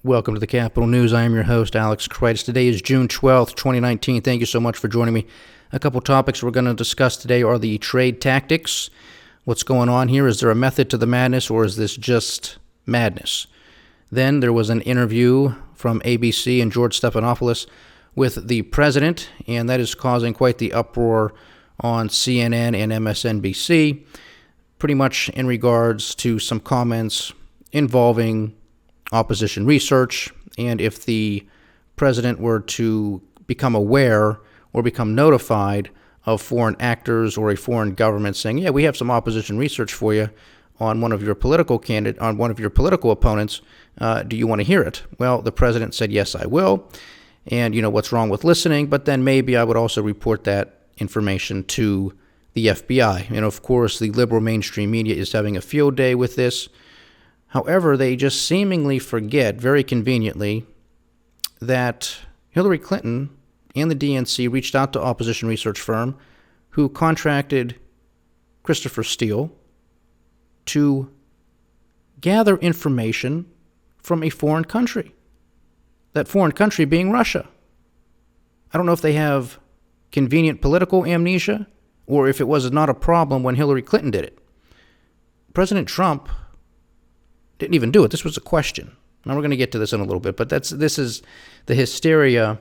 Welcome to the Capital News. I am your host, Alex Kreitis. Today is June 12th, 2019. Thank you so much for joining me. A couple topics we're going to discuss today are the trade tactics. What's going on here? Is there a method to the madness, or is this just madness? Then there was an interview from ABC and George Stephanopoulos with the president, and that is causing quite the uproar on CNN and MSNBC, pretty much in regards to some comments involving opposition research, and if the president were to become aware or become notified of foreign actors or a foreign government saying, yeah, we have some opposition research for you on one of your political opponents, do you want to hear it? Well, the president said, yes, I will, and what's wrong with listening, but then maybe I would also report that information to the FBI. And of course, the liberal mainstream media is having a field day with this. However, they just seemingly forget, very conveniently, that Hillary Clinton and the DNC reached out to opposition research firm who contracted Christopher Steele to gather information from a foreign country. That foreign country being Russia. I don't know if they have convenient political amnesia or if it was not a problem when Hillary Clinton did it. President Trump didn't even do it. This was a question. Now we're going to get to this in a little bit, but the hysteria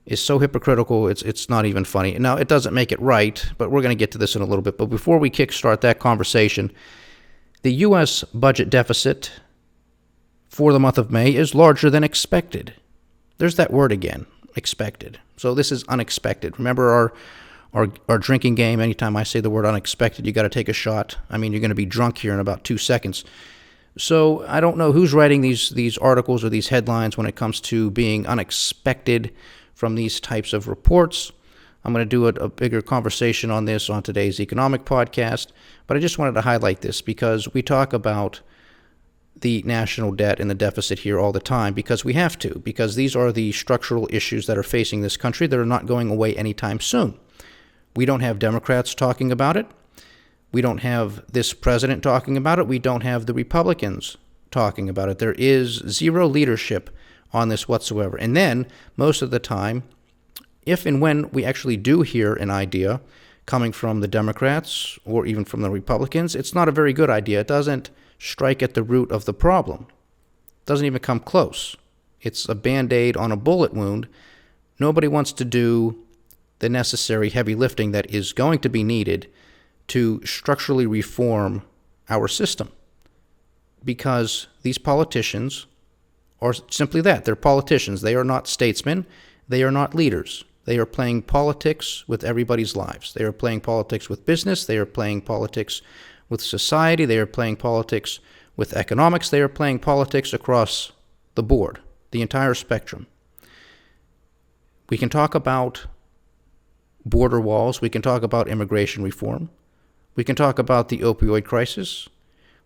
is so hypocritical, it's not even funny. Now, it doesn't make it right, but we're going to get to this in a little bit. But before we kickstart that conversation, the U.S. budget deficit for the month of May is larger than expected. There's that word again, expected. So this is unexpected. Remember our drinking game? Anytime I say the word unexpected, you got to take a shot. I mean, you're going to be drunk here in about 2 seconds. So I don't know who's writing these articles or these headlines when it comes to being unexpected from these types of reports. I'm going to do a bigger conversation on this on today's economic podcast, but I just wanted to highlight this because we talk about the national debt and the deficit here all the time because we have to, because these are the structural issues that are facing this country that are not going away anytime soon. We don't have Democrats talking about it. We don't have this president talking about it. We don't have the Republicans talking about it. There is zero leadership on this whatsoever. And then, most of the time, if and when we actually do hear an idea coming from the Democrats or even from the Republicans, it's not a very good idea. It doesn't strike at the root of the problem. It doesn't even come close. It's a Band-Aid on a bullet wound. Nobody wants to do the necessary heavy lifting that is going to be needed to structurally reform our system, because these politicians are simply that. They're politicians. They are not statesmen. They are not leaders. They are playing politics with everybody's lives. They are playing politics with business. They are playing politics with society. They are playing politics with economics. They are playing politics across the board, the entire spectrum. We can talk about border walls. We can talk about immigration reform. We can talk about the opioid crisis.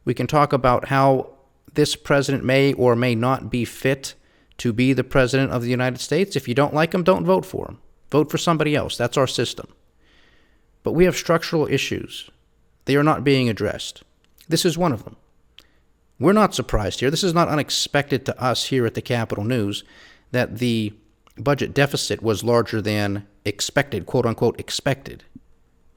We can talk about how this president may or may not be fit to be the president of the United States. If you don't like him, don't vote for him. Vote for somebody else. That's our system. But we have structural issues. They are not being addressed. This is one of them. We're not surprised here. This is not unexpected to us here at the Capital News that the budget deficit was larger than expected, quote unquote, expected.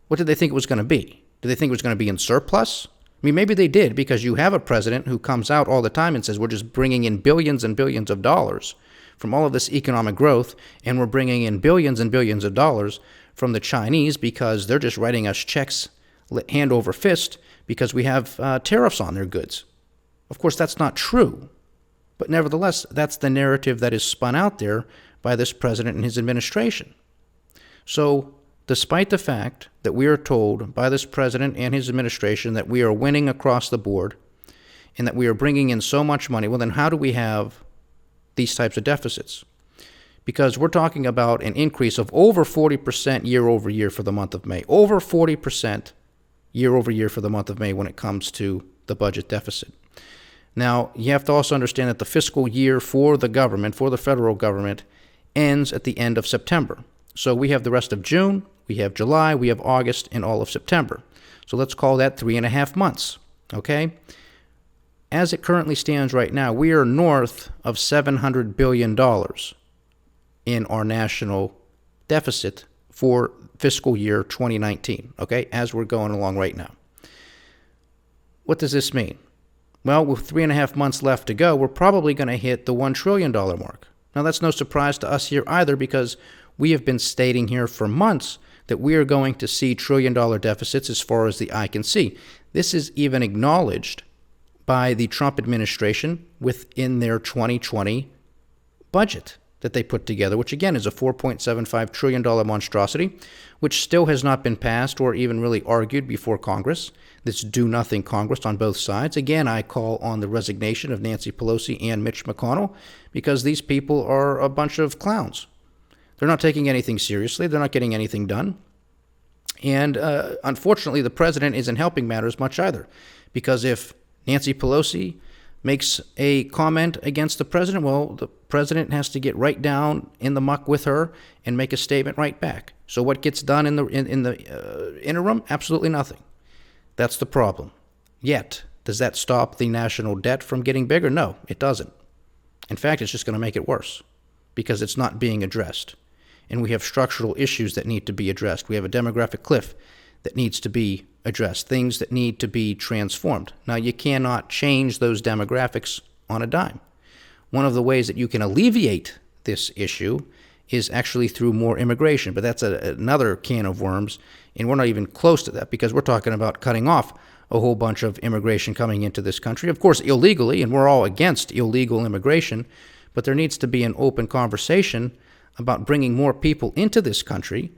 What did they think it was going to be? Did they think it was going to be in surplus? I mean, maybe they did, because you have a president who comes out all the time and says, we're just bringing in billions and billions of dollars from all of this economic growth, and we're bringing in billions and billions of dollars from the Chinese because they're just writing us checks hand over fist because we have tariffs on their goods. Of course, that's not true. But nevertheless, that's the narrative that is spun out there by this president and his administration. So, despite the fact that we are told by this president and his administration that we are winning across the board and that we are bringing in so much money, well, then how do we have these types of deficits? Because we're talking about an increase of over 40% year over year for the month of May. Over 40% year over year for the month of May when it comes to the budget deficit. Now, you have to also understand that the fiscal year for the government, for the federal government, ends at the end of September. So we have the rest of June, we have July, we have August, and all of September. So let's call that 3.5 months, okay? as it currently stands right now, we are north of $700 billion in our national deficit for fiscal year 2019, okay, as we're going along right now. What does this mean? Well, with 3.5 months left to go, we're probably going to hit the $1 trillion mark. Now, that's no surprise to us here either, because we have been stating here for months that we are going to see trillion-dollar deficits as far as the eye can see. This is even acknowledged by the Trump administration within their 2020 budget that they put together, which again is a $4.75 trillion monstrosity, which still has not been passed or even really argued before Congress. This do-nothing Congress on both sides. Again, I call on the resignation of Nancy Pelosi and Mitch McConnell, because these people are a bunch of clowns. They're not taking anything seriously. They're not getting anything done. And unfortunately, the president isn't helping matters much either, because if Nancy Pelosi makes a comment against the president, well, the president has to get right down in the muck with her and make a statement right back. So what gets done in the interim? Absolutely nothing. That's the problem. Yet, does that stop the national debt from getting bigger? No, it doesn't. In fact, it's just going to make it worse, because it's not being addressed. And we have structural issues that need to be addressed. We have a demographic cliff that needs to be addressed, things that need to be transformed. Now, you cannot change those demographics on a dime. One of the ways that you can alleviate this issue is actually through more immigration, but that's another can of worms, and we're not even close to that, because we're talking about cutting off a whole bunch of immigration coming into this country, of course illegally, and we're all against illegal immigration, but there needs to be an open conversation about bringing more people into this country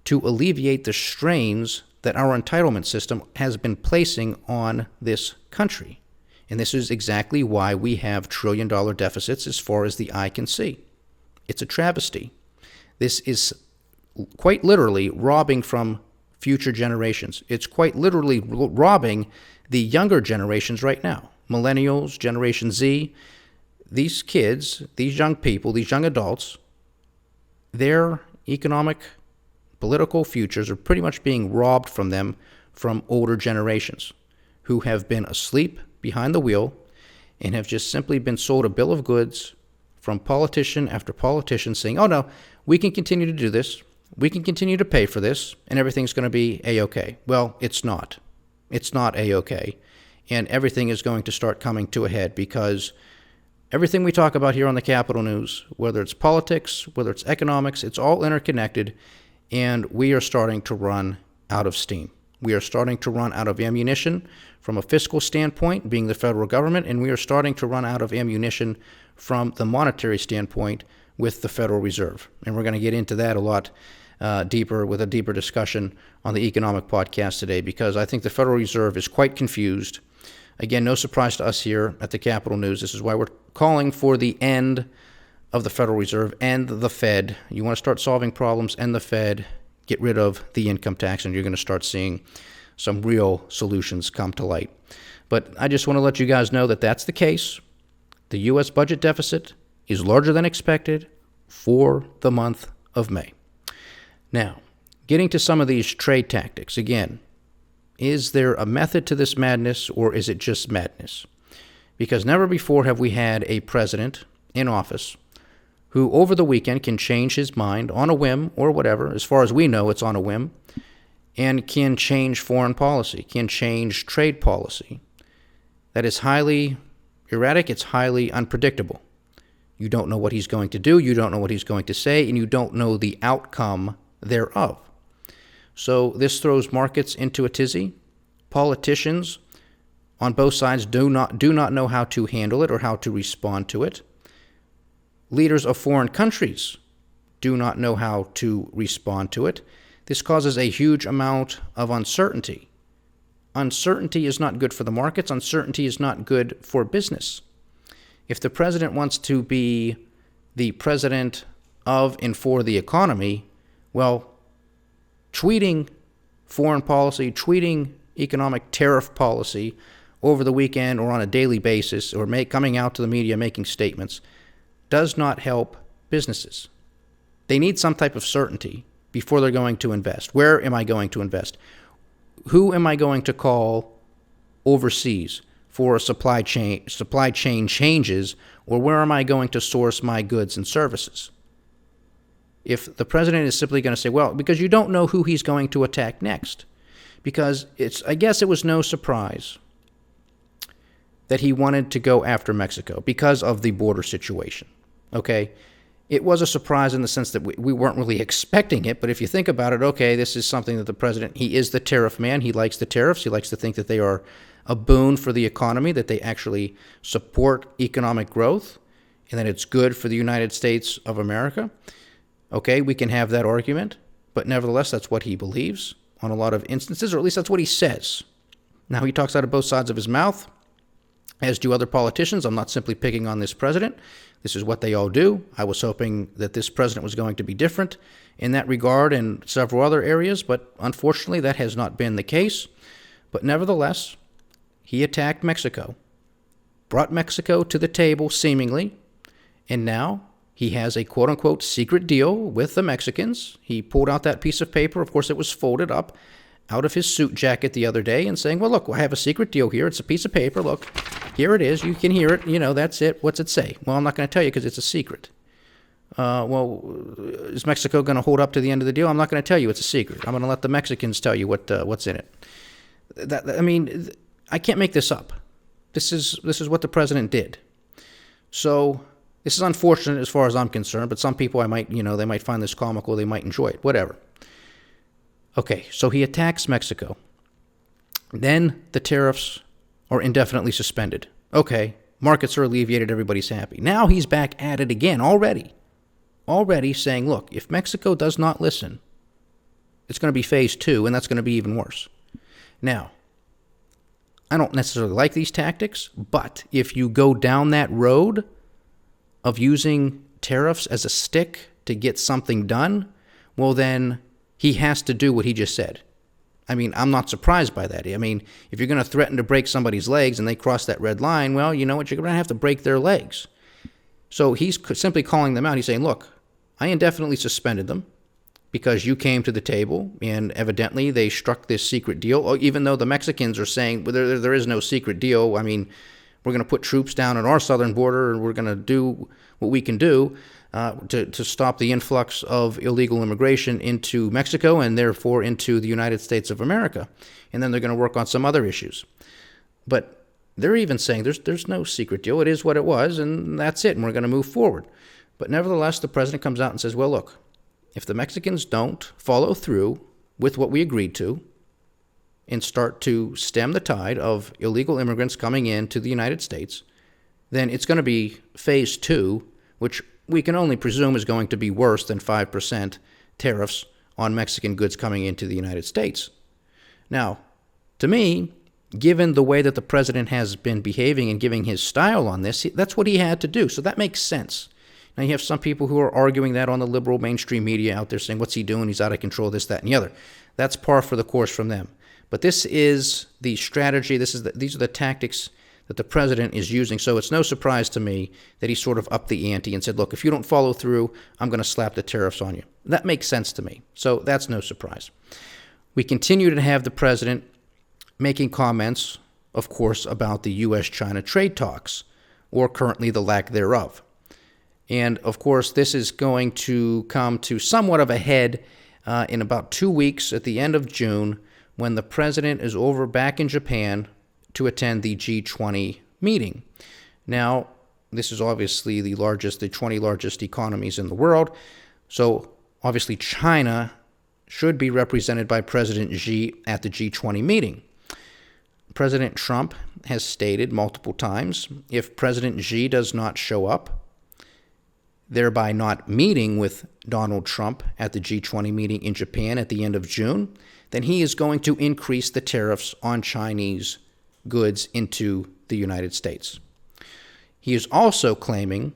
to alleviate the strains that our entitlement system has been placing on this country. And this is exactly why we have trillion-dollar deficits as far as the eye can see. It's a travesty. This is quite literally robbing from future generations. It's quite literally robbing the younger generations right now. Millennials, Generation Z, these kids, these young people, these young adults, their economic, political futures are pretty much being robbed from them from older generations who have been asleep behind the wheel and have just simply been sold a bill of goods from politician after politician saying, oh no, we can continue to do this, we can continue to pay for this, and everything's going to be A-okay. Well, it's not. It's not A-okay. And everything is going to start coming to a head, because everything we talk about here on the Capitol News, whether it's politics, whether it's economics, it's all interconnected, and we are starting to run out of steam. We are starting to run out of ammunition from a fiscal standpoint, being the federal government, and we are starting to run out of ammunition from the monetary standpoint with the Federal Reserve. And we're going to get into that a lot deeper with a deeper discussion on the economic podcast today, because I think the Federal Reserve is quite confused. Again, no surprise to us here at the Capitol News. This is why we're calling for the end of the Federal Reserve and the Fed. You want to start solving problems, and the Fed, get rid of the income tax, and you're going to start seeing some real solutions come to light. But I just want to let you guys know that that's the case. The U.S. budget deficit is larger than expected for the month of May. Now, getting to some of these trade tactics, again, is there a method to this madness, or is it just madness? Because never before have we had a president in office who over the weekend can change his mind on a whim or whatever. As far as we know, it's on a whim, and can change foreign policy, can change trade policy. That is highly erratic. It's highly unpredictable. You don't know what he's going to do. You don't know what he's going to say, and you don't know the outcome thereof. So this throws markets into a tizzy. Politicians on both sides do not know how to handle it or how to respond to it. Leaders of foreign countries do not know how to respond to it. This causes a huge amount of uncertainty. Uncertainty is not good for the markets. Uncertainty is not good for business. If the president wants to be the president of and for the economy, well, tweeting foreign policy, tweeting economic tariff policy over the weekend or on a daily basis, or coming out to the media making statements, does not help businesses. They need some type of certainty before they're going to invest. Where am I going to invest? Who am I going to call overseas for supply chain changes, or where am I going to source my goods and services? If the president is simply going to say, well, because you don't know who he's going to attack next, because I guess it was no surprise that he wanted to go after Mexico because of the border situation. Okay? It was a surprise in the sense that we weren't really expecting it, but if you think about it, okay, this is something that the president, he is the tariff man. He likes the tariffs. He likes to think that they are a boon for the economy, that they actually support economic growth, and that it's good for the United States of America. Okay, we can have that argument, but nevertheless, that's what he believes on a lot of instances, or at least that's what he says. Now, he talks out of both sides of his mouth, as do other politicians. I'm not simply picking on this president. This is what they all do. I was hoping that this president was going to be different in that regard and several other areas, but unfortunately, that has not been the case. But nevertheless, he attacked Mexico, brought Mexico to the table, seemingly, and now he has a quote-unquote secret deal with the Mexicans. He pulled out that piece of paper. Of course, it was folded up out of his suit jacket the other day and saying, well, look, I have a secret deal here. It's a piece of paper. Look, here it is. You can hear it. You know, that's it. What's it say? Well, I'm not going to tell you because it's a secret. Well, is Mexico going to hold up to the end of the deal? I'm not going to tell you. It's a secret. I'm going to let the Mexicans tell you what's in it. I can't make this up. This is what the president did. So this is unfortunate as far as I'm concerned, but some people they might find this comical. They might enjoy it. Whatever. Okay, so he attacks Mexico. Then the tariffs are indefinitely suspended. Okay, markets are alleviated, everybody's happy. Now he's back at it again already saying, look, if Mexico does not listen, it's going to be phase 2, and that's going to be even worse. Now, I don't necessarily like these tactics, but if you go down that road of using tariffs as a stick to get something done, well then he has to do what he just said. I'm not surprised by that. If you're going to threaten to break somebody's legs and they cross that red line, well, you know what? You're going to have to break their legs. So he's simply calling them out. He's saying, look, I indefinitely suspended them because you came to the table and evidently they struck this secret deal, even though the Mexicans are saying, well, there is no secret deal. We're going to put troops down on our southern border and we're going to do what we can do to stop the influx of illegal immigration into Mexico and therefore into the United States of America. And then they're going to work on some other issues. But they're even saying there's no secret deal. It is what it was, and that's it, and we're going to move forward. But nevertheless, the president comes out and says, well, look, if the Mexicans don't follow through with what we agreed to and start to stem the tide of illegal immigrants coming into the United States, then it's going to be phase 2, which we can only presume is going to be worse than 5% tariffs on Mexican goods coming into the United States. Now, to me, given the way that the president has been behaving and giving his style on this, that's what he had to do. So that makes sense. Now, you have some people who are arguing that on the liberal mainstream media out there saying, what's he doing? He's out of control, this, that, and the other. That's par for the course from them. But this is the strategy. These are the tactics that the president is using. So it's no surprise to me that he sort of upped the ante and said, look, if you don't follow through, I'm going to slap the tariffs on you. That makes sense to me. So that's no surprise. We continue to have the president making comments, of course, about the U.S.-China trade talks, or currently the lack thereof. And, of course, this is going to come to somewhat of a head in about 2 weeks at the end of June when the president is over back in Japan to attend the G20 meeting. Now, this is obviously the 20 largest economies in the world. So, obviously, China should be represented by President Xi at the G20 meeting. President Trump has stated multiple times, if President Xi does not show up, thereby not meeting with Donald Trump at the G20 meeting in Japan at the end of June, then he is going to increase the tariffs on Chinese goods into the United States. He is also claiming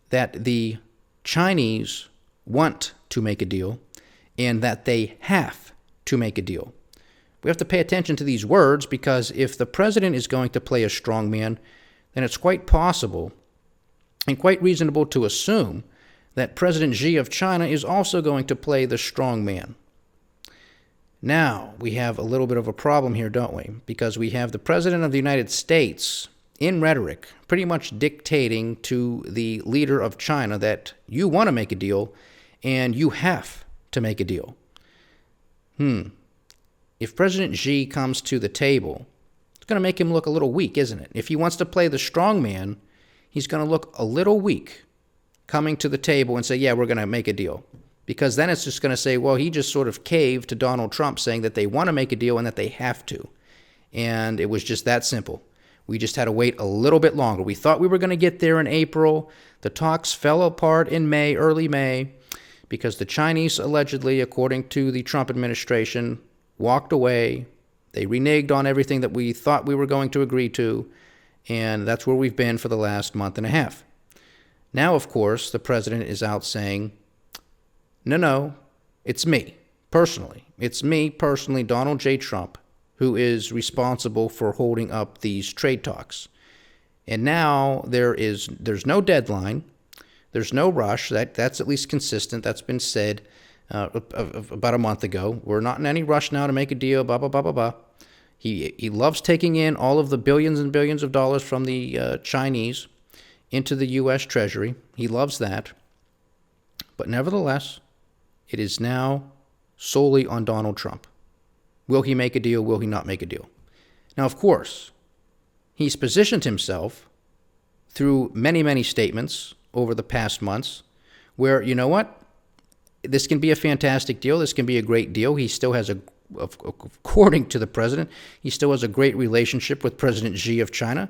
that the Chinese want to make a deal and that they have to make a deal. We have to pay attention to these words because if the president is going to play a strongman, then it's quite possible and quite reasonable to assume that President Xi of China is also going to play the strongman. Now, we have a little bit of a problem here, don't we? Because we have the President of the United States in rhetoric pretty much dictating to the leader of China that you want to make a deal and you have to make a deal. If President Xi comes to the table, it's going to make him look a little weak, isn't it? If he wants to play the strong man, he's going to look a little weak coming to the table and say, yeah, we're going to make a deal. Because then it's just going to say, well, he just sort of caved to Donald Trump saying that they want to make a deal and that they have to. And it was just that simple. We just had to wait a little bit longer. We thought we were going to get there in April. The talks fell apart in May, early May, because the Chinese allegedly, according to the Trump administration, walked away. They reneged on everything that we thought we were going to agree to, and that's where we've been for the last month and a half. Now, of course, the president is out saying, no, it's me, personally. It's me, personally, Donald J. Trump, who is responsible for holding up these trade talks. And now there's no deadline. There's no rush. That's at least consistent. That's been said about a month ago. We're not in any rush now to make a deal, blah, blah, blah, blah, blah. He loves taking in all of the billions and billions of dollars from the Chinese into the U.S. Treasury. He loves that. But nevertheless, it is now solely on Donald Trump. Will he make a deal? Will he not make a deal? Now, of course, he's positioned himself through many, many statements over the past months where, you know what? This can be a fantastic deal. This can be a great deal. He still has according to the president, he still has a great relationship with President Xi of China.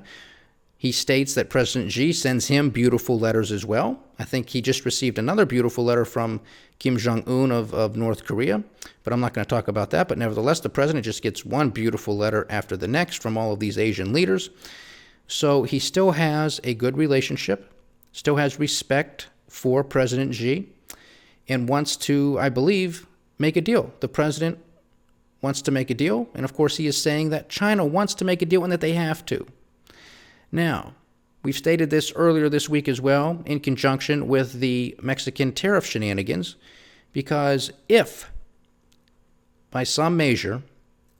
He states that President Xi sends him beautiful letters as well. I think he just received another beautiful letter from Kim Jong-un of North Korea, but I'm not going to talk about that. But nevertheless, the president just gets one beautiful letter after the next from all of these Asian leaders. So he still has a good relationship, still has respect for President Xi, and wants to, I believe, make a deal. The president wants to make a deal, and of course he is saying that China wants to make a deal and that they have to. Now, we've stated this earlier this week as well in conjunction with the Mexican tariff shenanigans, because if, by some measure,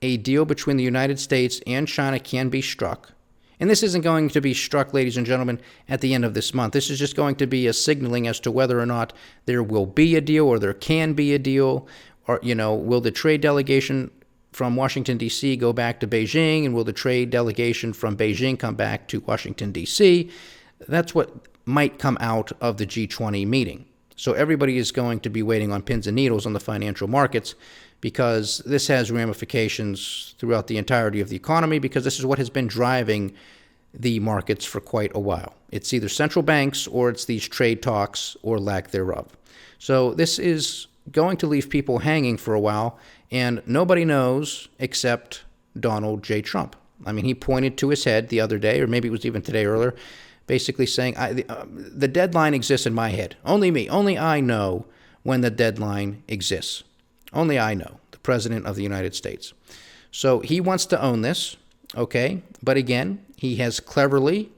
a deal between the United States and China can be struck, and this isn't going to be struck, ladies and gentlemen, at the end of this month. This is just going to be a signaling as to whether or not there will be a deal or there can be a deal, or, will the trade delegation from Washington, D.C. go back to Beijing, and will the trade delegation from Beijing come back to Washington, D.C.? That's what might come out of the G20 meeting. So everybody is going to be waiting on pins and needles on the financial markets, because this has ramifications throughout the entirety of the economy, because this is what has been driving the markets for quite a while. It's either central banks or it's these trade talks or lack thereof. So this is going to leave people hanging for a while, and nobody knows except Donald J. Trump. I mean, he pointed to his head the other day, or maybe it was even today earlier, basically saying, the deadline exists in my head. Only me, only I know when the deadline exists. Only I know, the President of the United States. So he wants to own this, okay? But again, he has put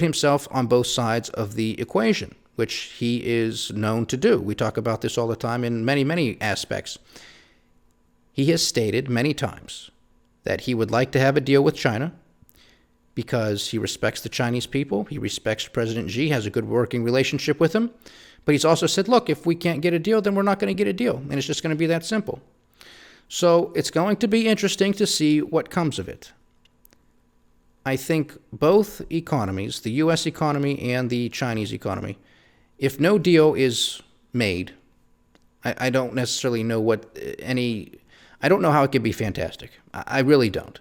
himself on both sides of the equation, which he is known to do. We talk about this all the time in many, many aspects. He has stated many times that he would like to have a deal with China because he respects the Chinese people. He respects President Xi, has a good working relationship with him. But he's also said, look, if we can't get a deal, then we're not going to get a deal. And it's just going to be that simple. So it's going to be interesting to see what comes of it. I think both economies, the U.S. economy and the Chinese economy, if no deal is made, I don't necessarily know I don't know how it could be fantastic. I really don't.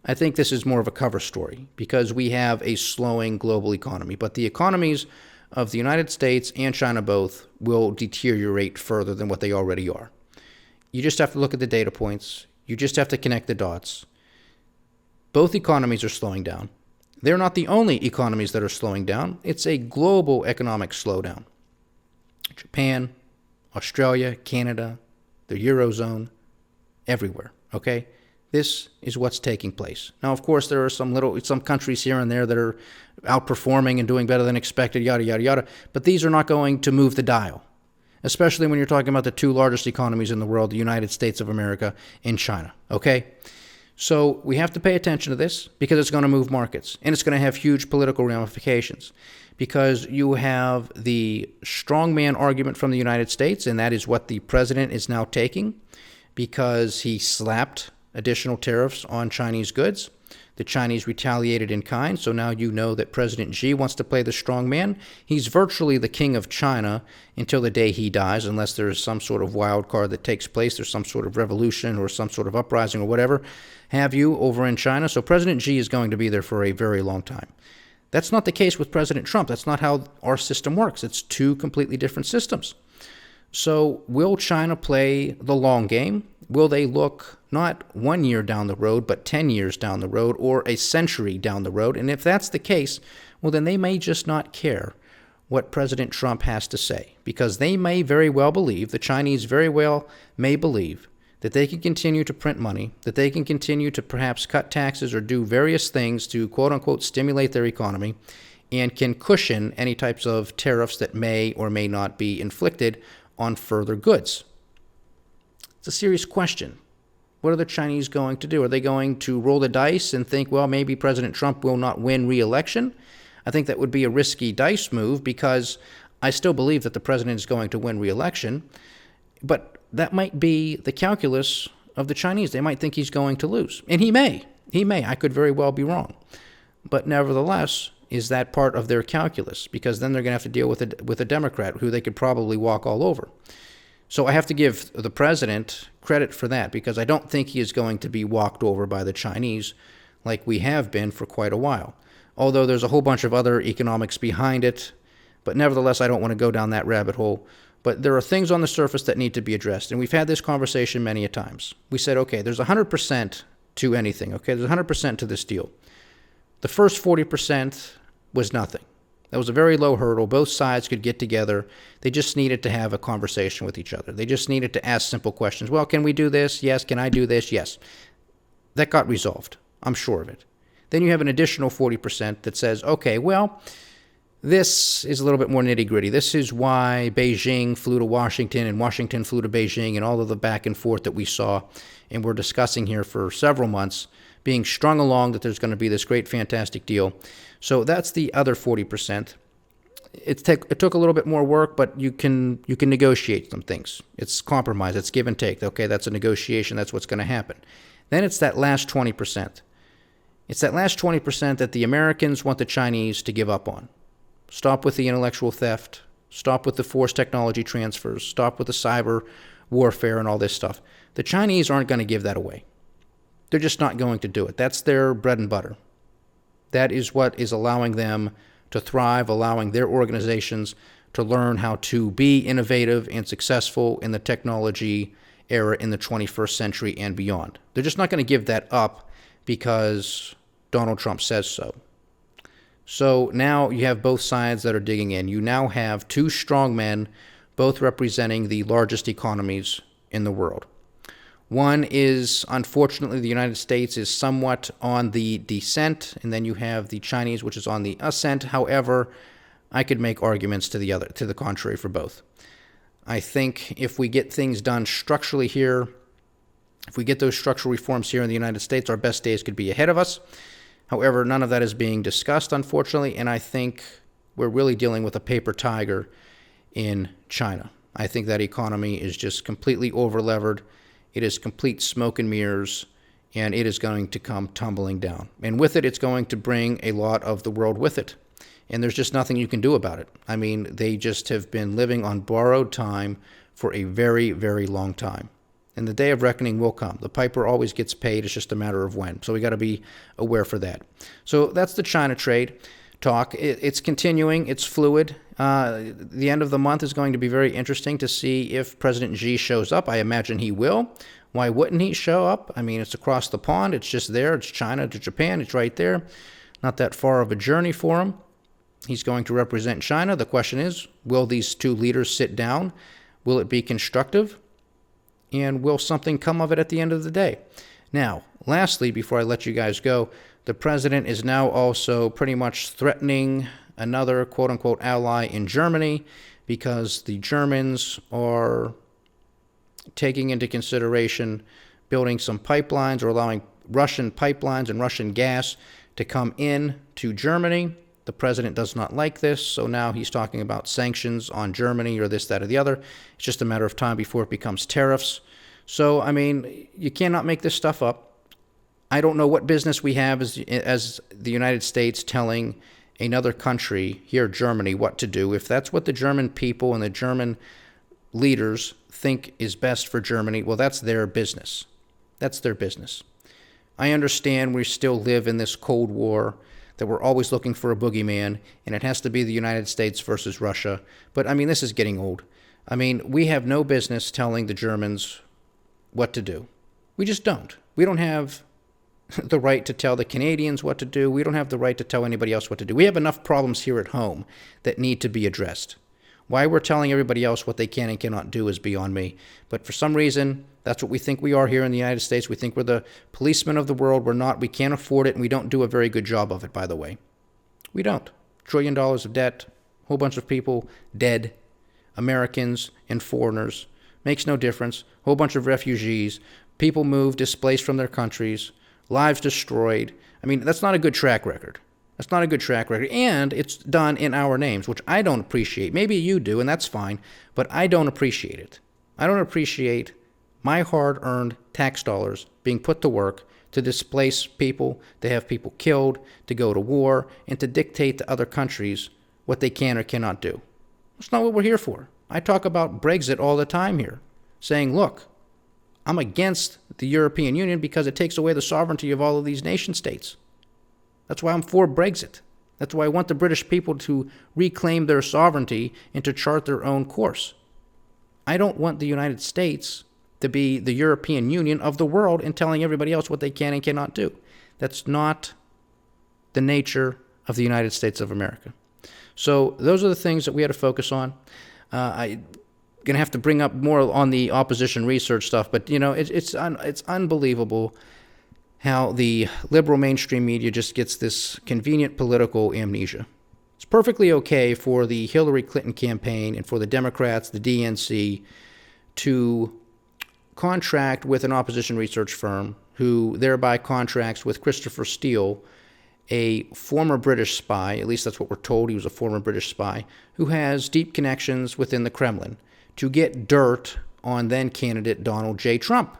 I think this is more of a cover story because we have a slowing global economy. But the economies of the United States and China both will deteriorate further than what they already are. You just have to look at the data points. You just have to connect the dots. Both economies are slowing down. They're not the only economies that are slowing down. It's a global economic slowdown. Japan, Australia, Canada, the Eurozone, everywhere, okay? This is what's taking place. Now, of course, there are some countries here and there that are outperforming and doing better than expected, yada, yada, yada, but these are not going to move the dial. especially when you're talking about the two largest economies in the world, the United States of America and China, okay? So we have to pay attention to this because it's going to move markets, and it's going to have huge political ramifications because you have the strongman argument from the United States, and that is what the president is now taking because he slapped additional tariffs on Chinese goods. The Chinese retaliated in kind, so now you know that President Xi wants to play the strong man. He's virtually the king of China until the day he dies, unless there's some sort of wild card that takes place. There's some sort of revolution or some sort of uprising or whatever have you over in China. So President Xi is going to be there for a very long time. That's not the case with President Trump. That's not how our system works. It's two completely different systems. So will China play the long game? Will they look not 1 year down the road, but 10 years down the road or a century down the road? And if that's the case, well, then they may just not care what President Trump has to say because they may very well believe, the Chinese very well may believe, that they can continue to print money, that they can continue to perhaps cut taxes or do various things to quote-unquote stimulate their economy and can cushion any types of tariffs that may or may not be inflicted on further goods. It's a serious question. What are the Chinese going to do? Are they going to roll the dice and think, well, maybe President Trump will not win re-election? I think that would be a risky dice move because I still believe that the president is going to win re-election, but that might be the calculus of the Chinese. They might think he's going to lose, and he may. He may. I could very well be wrong. But nevertheless, is that part of their calculus? Because then they're going to have to deal with a Democrat who they could probably walk all over. So I have to give the president credit for that because I don't think he is going to be walked over by the Chinese like we have been for quite a while. Although there's a whole bunch of other economics behind it. But nevertheless, I don't want to go down that rabbit hole. But there are things on the surface that need to be addressed. And we've had this conversation many a times. We said, okay, there's 100% to anything. Okay, there's 100% to this deal. The first 40% was nothing. That was a very low hurdle. Both sides could get together. They just needed to have a conversation with each other. They just needed to ask simple questions. Well, can we do this? Yes. Can I do this? Yes. That got resolved. I'm sure of it. Then you have an additional 40% that says, okay, well, this is a little bit more nitty-gritty. This is why Beijing flew to Washington and Washington flew to Beijing and all of the back and forth that we saw and we're discussing here for several months, being strung along that there's going to be this great, fantastic deal. So that's the other 40%. It took a little bit more work, but you can negotiate some things. It's compromise. It's give and take. Okay, that's a negotiation. That's what's going to happen. Then it's that last 20%. It's that last 20% that the Americans want the Chinese to give up on. Stop with the intellectual theft. Stop with the forced technology transfers. Stop with the cyber warfare and all this stuff. The Chinese aren't going to give that away. They're just not going to do it. That's their bread and butter. That is what is allowing them to thrive, allowing their organizations to learn how to be innovative and successful in the technology era in the 21st century and beyond. They're just not going to give that up because Donald Trump says so. So now you have both sides that are digging in. You now have two strong men, both representing the largest economies in the world. One is, unfortunately, the United States is somewhat on the descent, and then you have the Chinese, which is on the ascent. However, I could make arguments to the contrary for both. I think if we get things done structurally here, if we get those structural reforms here in the United States, our best days could be ahead of us. However, none of that is being discussed, unfortunately, and I think we're really dealing with a paper tiger in China. I think that economy is just completely over-levered. It is complete smoke and mirrors, and it is going to come tumbling down. And with it, it's going to bring a lot of the world with it. And there's just nothing you can do about it. I mean, they just have been living on borrowed time for a very, very long time. And the day of reckoning will come. The piper always gets paid. It's just a matter of when. So we got to be aware for that. So that's the China trade talk. It's continuing. It's fluid. The end of the month is going to be very interesting to see if President Xi shows up. I imagine he will. Why wouldn't he show up? I mean, it's across the pond. It's just there. It's China to Japan. It's right there. Not that far of a journey for him. He's going to represent China. The question is, will these two leaders sit down? Will it be constructive? And will something come of it at the end of the day? Now, lastly, before I let you guys go, the president is now also pretty much threatening another quote-unquote ally in Germany because the Germans are taking into consideration building some pipelines or allowing Russian pipelines and Russian gas to come in to Germany. The president does not like this, so now he's talking about sanctions on Germany or this, that, or the other. It's just a matter of time before it becomes tariffs. So, I mean, you cannot make this stuff up. I don't know what business we have as the United States telling another country, here Germany, what to do. If that's what the German people and the German leaders think is best for Germany, well, that's their business. That's their business. I understand we still live in this Cold War, that we're always looking for a boogeyman, and it has to be the United States versus Russia. But, I mean, this is getting old. I mean, we have no business telling the Germans what to do. We just don't. We don't have the right to tell the Canadians what to do. We don't have the right to tell anybody else what to do. We have enough problems here at home that need to be addressed. Why we're telling everybody else what they can and cannot do is beyond me. But for some reason, that's what we think we are here in the United States. We think we're the policemen of the world. We're not. We can't afford it, and we don't do a very good job of it, by the way. We don't. $1 trillion of debt, a whole bunch of people dead, Americans and foreigners. Makes no difference. A whole bunch of refugees, people moved, displaced from their countries, lives destroyed. I mean, that's not a good track record. That's not a good track record. And it's done in our names, which I don't appreciate. Maybe you do, and that's fine, but I don't appreciate it. I don't appreciate my hard-earned tax dollars being put to work to displace people, to have people killed, to go to war, and to dictate to other countries what they can or cannot do. That's not what we're here for. I talk about Brexit all the time here, saying, look, I'm against the European Union because it takes away the sovereignty of all of these nation states. That's why I'm for Brexit. That's why I want the British people to reclaim their sovereignty and to chart their own course. I don't want the United States to be the European Union of the world and telling everybody else what they can and cannot do. That's not the nature of the United States of America. So those are the things that we had to focus on. I'm going to have to bring up more on the opposition research stuff, but, you know, it's unbelievable how the liberal mainstream media just gets this convenient political amnesia. It's perfectly okay for the Hillary Clinton campaign and for the Democrats, the DNC, to contract with an opposition research firm who thereby contracts with Christopher Steele, a former British spy, at least that's what we're told, he was a former British spy, who has deep connections within the Kremlin, to get dirt on then-candidate Donald J. Trump.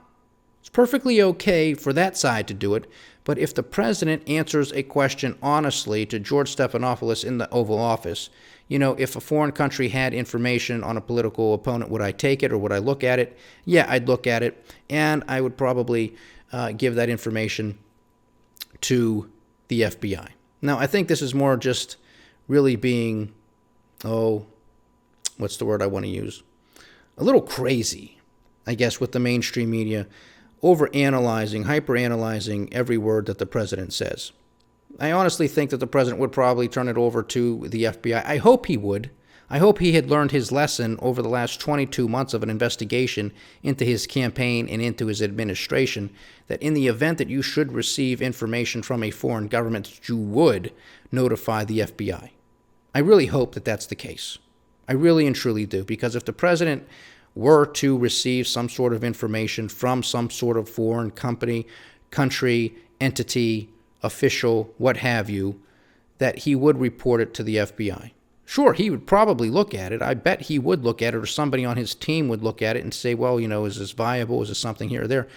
It's perfectly okay for that side to do it, but if the president answers a question honestly to George Stephanopoulos in the Oval Office, you know, if a foreign country had information on a political opponent, would I take it or would I look at it? Yeah, I'd look at it, and I would probably give that information to the FBI. Now, I think this is more just really being, what's the word I want to use? A little crazy, I guess, with the mainstream media overanalyzing, hyperanalyzing every word that the president says. I honestly think that the president would probably turn it over to the FBI. I hope he would. I hope he had learned his lesson over the last 22 months of an investigation into his campaign and into his administration, that in the event that you should receive information from a foreign government, that you would notify the FBI. I really hope that that's the case. I really and truly do, because if the president were to receive some sort of information from some sort of foreign company, country, entity, official, what have you, that he would report it to the FBI. Sure, he would probably look at it. I bet he would look at it, or somebody on his team would look at it and say, well, you know, is this viable? Is this something here or there?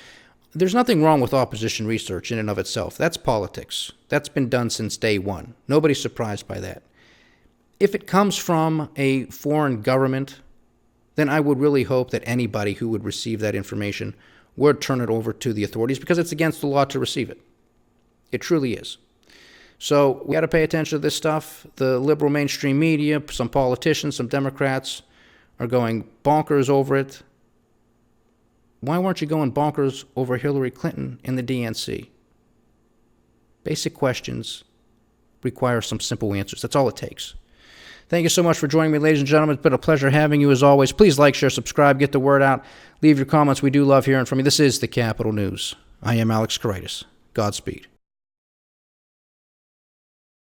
There's nothing wrong with opposition research in and of itself. That's politics. That's been done since day one. Nobody's surprised by that. If it comes from a foreign government, then I would really hope that anybody who would receive that information would turn it over to the authorities, because it's against the law to receive it. It truly is. So we got to pay attention to this stuff. The liberal mainstream media, some politicians, some Democrats are going bonkers over it. Why weren't you going bonkers over Hillary Clinton and the DNC? Basic questions require some simple answers. That's all it takes. Thank you so much for joining me, ladies and gentlemen. It's been a pleasure having you as always. Please like, share, subscribe, get the word out. Leave your comments. We do love hearing from you. This is the Capital News. I am Alex Koritis. Godspeed.